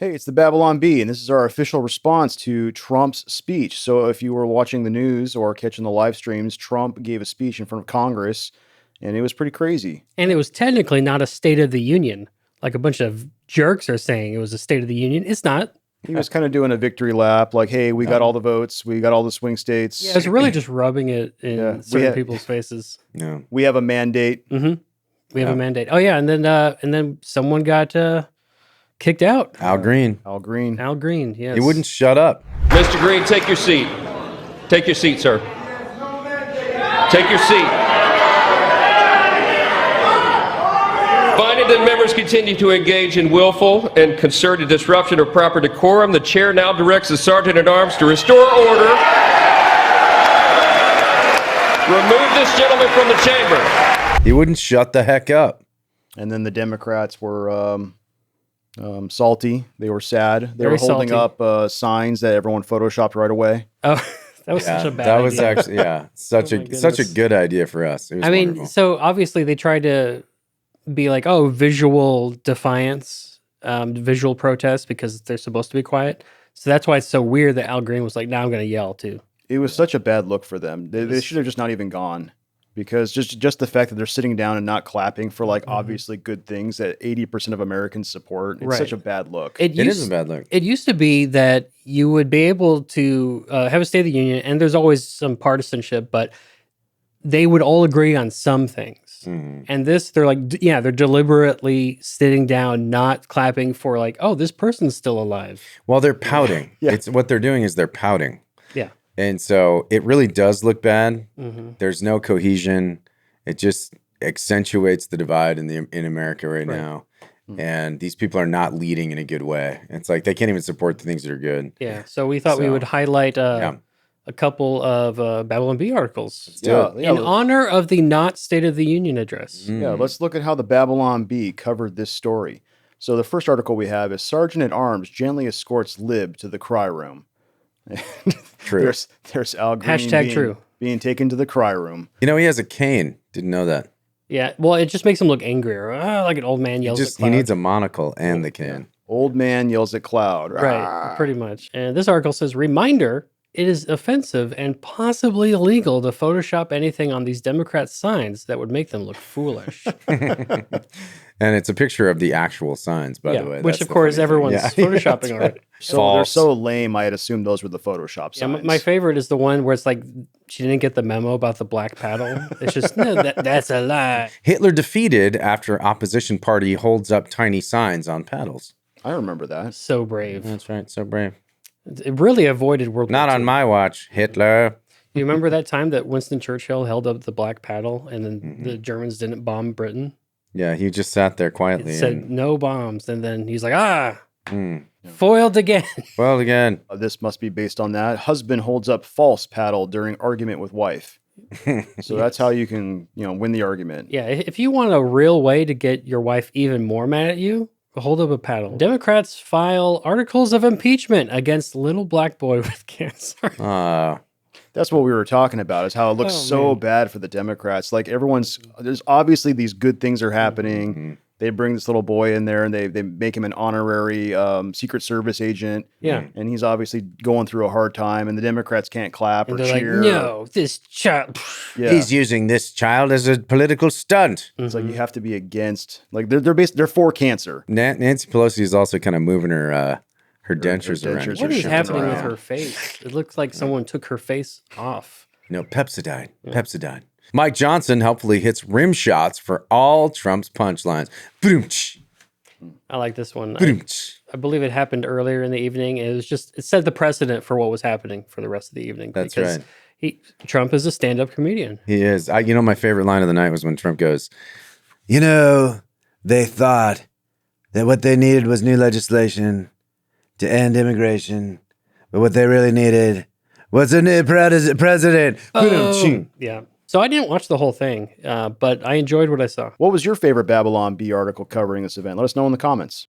Hey, it's the Babylon Bee, and this is our official response to Trump's speech. So, if you were watching the news or catching the live streams, Trump gave a speech in front of Congress, and it was pretty crazy. And it was technically not a State of the Union, like a bunch of jerks are saying it was a State of the Union. It's not. He was kind of doing a victory lap, like, hey, we got all the votes, we got all the swing states. Yeah, it's really just rubbing it in Yeah, certain people's faces. Yeah. We have a mandate. We have a mandate. Oh yeah, and then someone got kicked out. Al Green. Al Green. Al Green. Yes. He wouldn't shut up. Mr. Green, take your seat. Take your seat, sir. Take your seat. Finding that members continue to engage in willful and concerted disruption of proper decorum, the chair now directs the Sergeant-at-Arms to restore order. Remove this gentleman from the chamber. He wouldn't shut the heck up. And then the Democrats were salty. They were sad. They Very were holding salty. up signs that everyone photoshopped right away. Oh, that was such a bad. that was idea. actually such Oh my a such a goodness. good idea for us. It was I mean, wonderful. so obviously they tried to be like, oh, visual defiance, visual protest because they're supposed to be quiet. So that's why it's so weird that Al Green was like, now I'm going to yell too. It was such a bad look for them. They should have just not even gone, because just the fact that they're sitting down and not clapping for like obviously good things that 80% of Americans support. It's Right. such a bad look. it is a bad look. It used to be that you would be able to have a State of the Union, and there's always some partisanship, but they would all agree on some things. Mhm. And this, they're like, they're deliberately sitting down, not clapping for like, oh, this person's still alive. Well, they're pouting. Yeah. It's what they're doing is they're pouting. Yeah. And so it really does look bad. Mm-hmm. There's no cohesion. It just accentuates the divide in America right now. And these people are not leading in a good way. It's like they can't even support the things that are good. Yeah. So we thought we So, would highlight yeah. a couple of Babylon Bee articles Yeah, in yeah. honor of the not State of the Union address. Yeah, let's look at how the Babylon Bee covered this story. So the first article we have is Sergeant at Arms gently escorts Lib to the cry room. True. There's Al Green Hashtag true. being taken to the cry room. You know, he has a cane. Didn't know that. Yeah. Well, it just makes him look angrier. Like an old man yells at He cloud. needs a monocle and the cane. Old man yells at cloud. Right, pretty much. And this article says, reminder, it is offensive and possibly illegal to Photoshop anything on these Democrat signs that would make them look foolish. And it's a picture of the actual signs, by the way. Which, That's of the course, funny thing. everyone's Yeah. Photoshopping That's already. right. So they're False. so lame. I had assumed those were the Photoshop Yeah, signs. my favorite is the one where it's like she didn't get the memo about the black paddle. It's just, no, that's a lie. Hitler defeated after opposition party holds up tiny signs on paddles. I remember that. So brave. That's right. So brave. It really avoided World Not War on II. my watch, Hitler. You remember that time that Winston Churchill held up the black paddle and then the Germans didn't bomb Britain? Yeah, he just sat there quietly. It said and, no bombs. And then he's like, mm, foiled again. well, again, This must be based on that. Husband holds up false paddle during argument with wife. So that's how you can, win the argument. Yeah, if you want a real way to get your wife even more mad at you, hold up a paddle. Democrats file articles of impeachment against little black boy with cancer. That's what we were talking about, is how it looks Oh, so man. bad for the Democrats. Like there's obviously these good things are happening. Mm-hmm. They bring this little boy in there and they make him an honorary Secret Service agent. Yeah. And he's obviously going through a hard time, and the Democrats can't clap And or they're like, cheer. no, this child. Yeah. he's using this child as a political stunt. It's like you have to be against, like they're for cancer. Nancy Pelosi is also kind of moving her dentures her around. dentures What are is shifting happening with around. her face? It looks like someone took her face off. No, Pepsodine. Pepsodine. Mike Johnson helpfully hits rim shots for all Trump's punchlines. Boom-ch, I like this one. boom-ch. I believe it happened earlier in the evening. It set the precedent for what was happening for the rest of the evening. That's because right. Trump is a stand-up comedian. He is. My favorite line of the night was when Trump goes, they thought that what they needed was new legislation to end immigration, but what they really needed was a new president. Boom-ching. Yeah. So I didn't watch the whole thing, but I enjoyed what I saw. What was your favorite Babylon Bee article covering this event? Let us know in the comments.